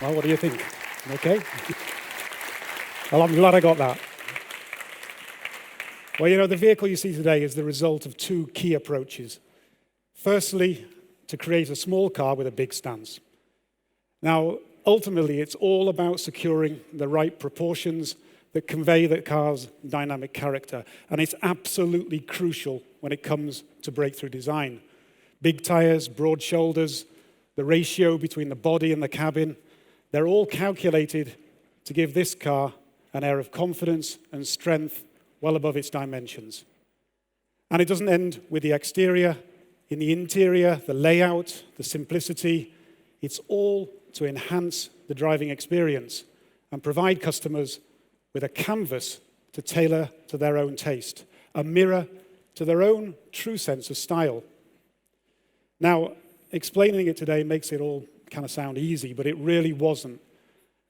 Well, what do you think? Okay? Well, I'm glad I got that. Well, you know, the vehicle you see today is the result of two key approaches. Firstly, to create a small car with a big stance. Now, ultimately, it's all about securing the right proportions that convey the car's dynamic character. And it's absolutely crucial when it comes to breakthrough design. Big tires, broad shoulders, the ratio between the body and the cabin, they're all calculated to give this car an air of confidence and strength well above its dimensions. And it doesn't end with the exterior. In the interior, the layout, the simplicity, it's all to enhance the driving experience and provide customers with a canvas to tailor to their own taste, a mirror to their own true sense of style. Now, explaining it today makes it all kind of sound easy, but it really wasn't.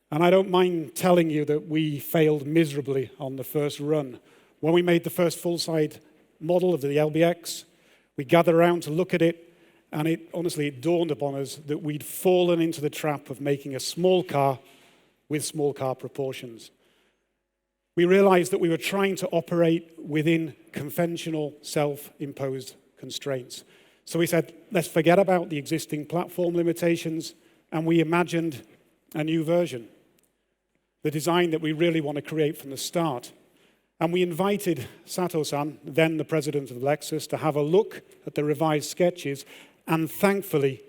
And I don't mind telling you that we failed miserably on the first run. When we made the first full-size model of the LBX, we gathered around to look at it, and honestly, it dawned upon us that we'd fallen into the trap of making a small car with small car proportions. We realized that we were trying to operate within conventional self-imposed constraints. So we said, let's forget about the existing platform limitations, and we imagined a new version, the design that we really want to create from the start. And we invited Sato-san, then the president of Lexus, to have a look at the revised sketches, and thankfully,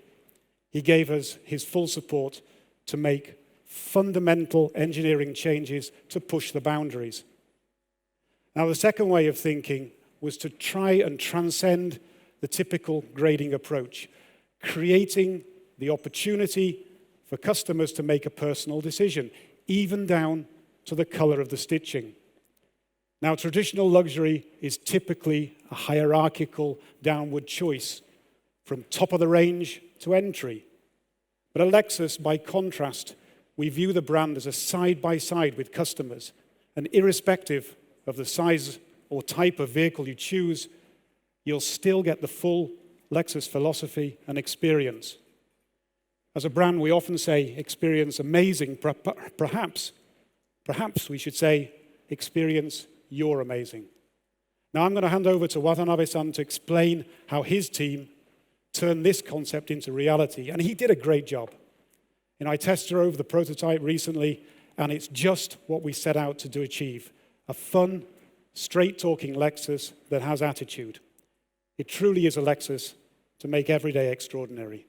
he gave us his full support to make fundamental engineering changes to push the boundaries. Now, the second way of thinking was to try and transcend the typical grading approach, creating the opportunity for customers to make a personal decision, even down to the color of the stitching. Now, traditional luxury is typically a hierarchical downward choice from top of the range to entry. But at Lexus, by contrast, we view the brand as a side-by-side with customers, and irrespective of the size or type of vehicle you choose, you'll still get the full Lexus philosophy and experience. As a brand, we often say experience amazing, perhaps we should say experience you're amazing. Now I'm going to hand over to Watanabe-san to explain how his team turned this concept into reality, and he did a great job. And I test drove the prototype recently, and it's just what we set out to achieve. A fun, straight-talking Lexus that has attitude. It truly is a Lexus to make every day extraordinary.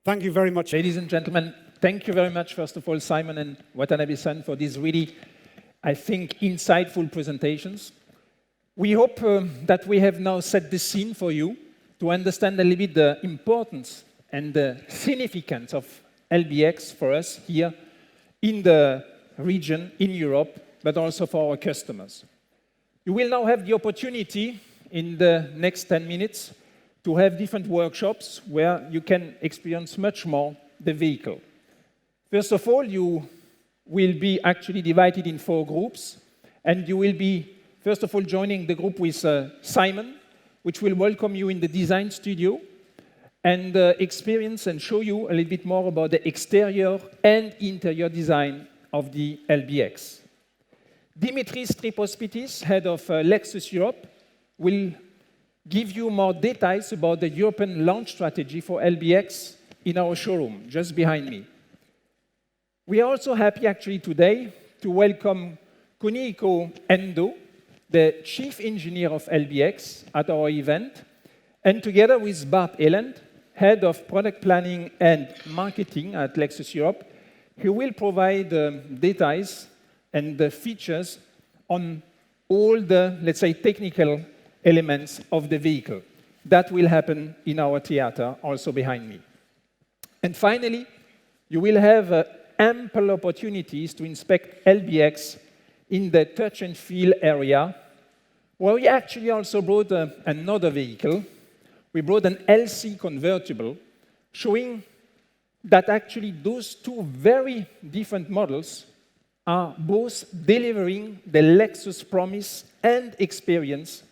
Thank you very much. Ladies and gentlemen, thank you very much, first of all, Simon and Watanabe-san, for these really, I think, insightful presentations. We hope that we have now set the scene for you to understand a little bit the importance and the significance of LBX for us here in the region, in Europe, but also for our customers. You will now have the opportunity in the next 10 minutes to have different workshops where you can experience much more the vehicle. First of all, you will be actually divided in 4 groups, and you will be, first of all, joining the group with Simon, which will welcome you in the design studio and experience and show you a little bit more about the exterior and interior design of the LBX. Dimitris Tripospitis, head of Lexus Europe, will give you more details about the European launch strategy for LBX in our showroom, just behind me. We are also happy, actually, today to welcome Kunihiko Endo, the chief engineer of LBX, at our event, and together with Bart Elland, head of product planning and marketing at Lexus Europe, he will provide details and the features on all the, let's say, technical elements of the vehicle. That will happen in our theater, also behind me. And finally, you will have ample opportunities to inspect LBX in the touch and feel area, where we actually also brought another vehicle. We brought an LC convertible, showing that actually those two very different models are both delivering the Lexus promise and experience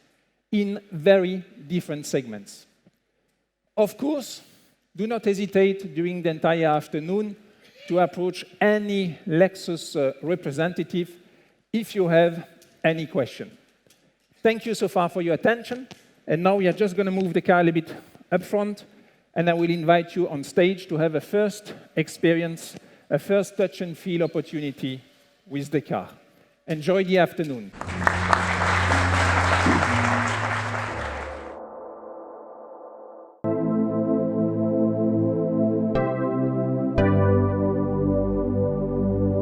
in very different segments. Of course, do not hesitate during the entire afternoon to approach any Lexus representative if you have any question. Thank you so far for your attention. And now we are just going to move the car a little bit up front, and I will invite you on stage to have a first experience, a first touch and feel opportunity with the car. Enjoy the afternoon.